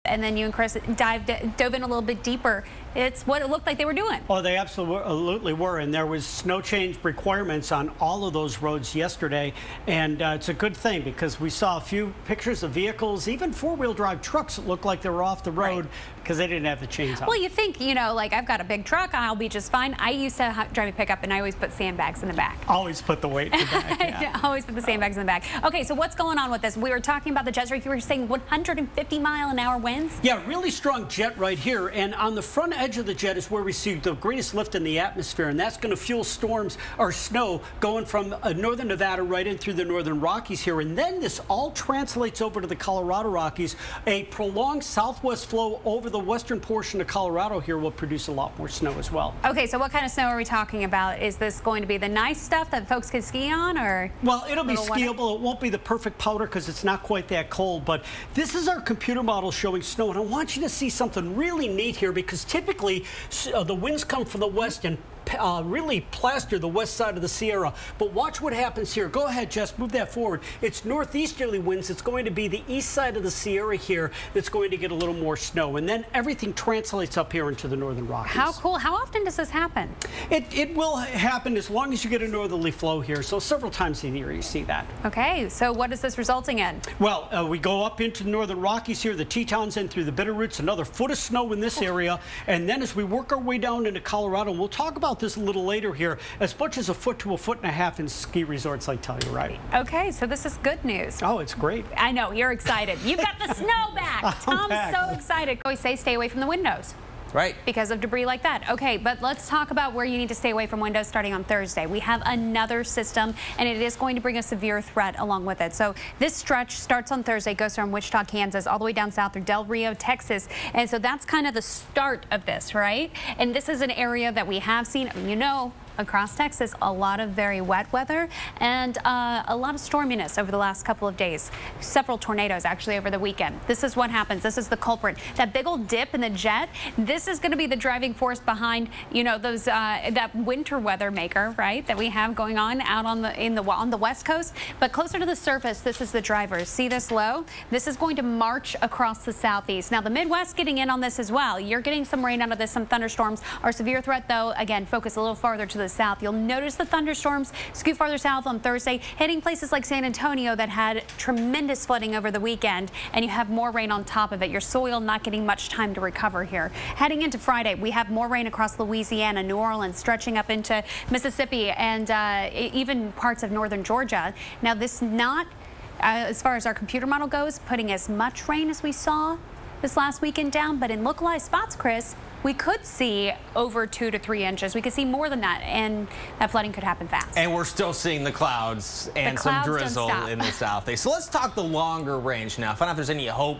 and then you and Chris dove in a little bit deeper. It's what it looked like they were doing. Oh, they absolutely were, and there was snow change requirements on all of those roads yesterday, and it's a good thing because we saw a few pictures of vehicles, even four-wheel drive trucks that looked like they were off the road because they didn't have the chains on. Well, you think, you know, like I've got a big truck, I'll be just fine. I used to drive a pickup, and I always put sandbags in the back. Always put the weight in the back. Yeah. Always put the sandbags in the back. Okay, so what's going on with this? We were talking about the jets, right? You were saying 150-mile-an-hour winds? Yeah, really strong jet right here, and on the front edge of the jet is where we see the greatest lift in the atmosphere, and that's going to fuel storms or snow going from northern Nevada right in through the northern Rockies here, and then this all translates over to the Colorado Rockies. A prolonged southwest flow over the western portion of Colorado here will produce a lot more snow as well. Okay, so what kind of snow are we talking about? Is this going to be the nice stuff that folks can ski on, or? Well, it'll be skiable. It won't be the perfect powder because it's not quite that cold, but this is our computer model showing snow, and I want you to see something really neat here because typically the winds come from the west and really plaster the west side of the Sierra. But watch what happens here. Go ahead, Jess, move that forward. It's northeasterly winds. It's going to be the east side of the Sierra here that's going to get a little more snow. And then everything translates up here into the northern Rockies. How cool. How often does this happen? It will happen as long as you get a northerly flow here. So several times a year you see that. Okay, so what is this resulting in? Well, we go up into the northern Rockies here, the Tetons in through the Bitterroots, another foot of snow in this area. And then as we work our way down into Colorado, and we'll talk about this a little later here, as much as a foot to a foot and a half in ski resorts like Telluride. Okay, so this is good news. Oh, it's great. I know, you're excited. You've got the snow back. Tom's back. so excited. Always say stay away from the windows. Right. Because of debris like that. Okay, but let's talk about where you need to stay away from windows starting on Thursday. We have another system, and it is going to bring a severe threat along with it. So this stretch starts on Thursday, goes from Wichita, Kansas, all the way down south through Del Rio, Texas. And so that's kind of the start of this, right? And this is an area that we have seen, you know, across Texas, a lot of very wet weather and a lot of storminess over the last couple of days. Several tornadoes actually over the weekend. This is what happens. This is the culprit. That big old dip in the jet, this is going to be the driving force behind, you know, those that winter weather maker, right, that we have going on out on the West Coast. But closer to the surface, this is the driver. See this low? This is going to march across the southeast. Now the Midwest getting in on this as well. You're getting some rain out of this, some thunderstorms. Our severe threat, though, again, focus a little farther to the south. You'll notice the thunderstorms scoot farther south on Thursday, hitting places like San Antonio that had tremendous flooding over the weekend, and you have more rain on top of it. Your soil not getting much time to recover here. Heading into Friday, we have more rain across Louisiana, New Orleans, stretching up into Mississippi and even parts of northern Georgia. Now this not, as far as our computer model goes, putting as much rain as we saw this last weekend down, but in localized spots, Chris, we could see over 2 to 3 inches. We could see more than that, and that flooding could happen fast. And we're still seeing the clouds and some drizzle in the southeast. So let's talk the longer range now. Find out if there's any hope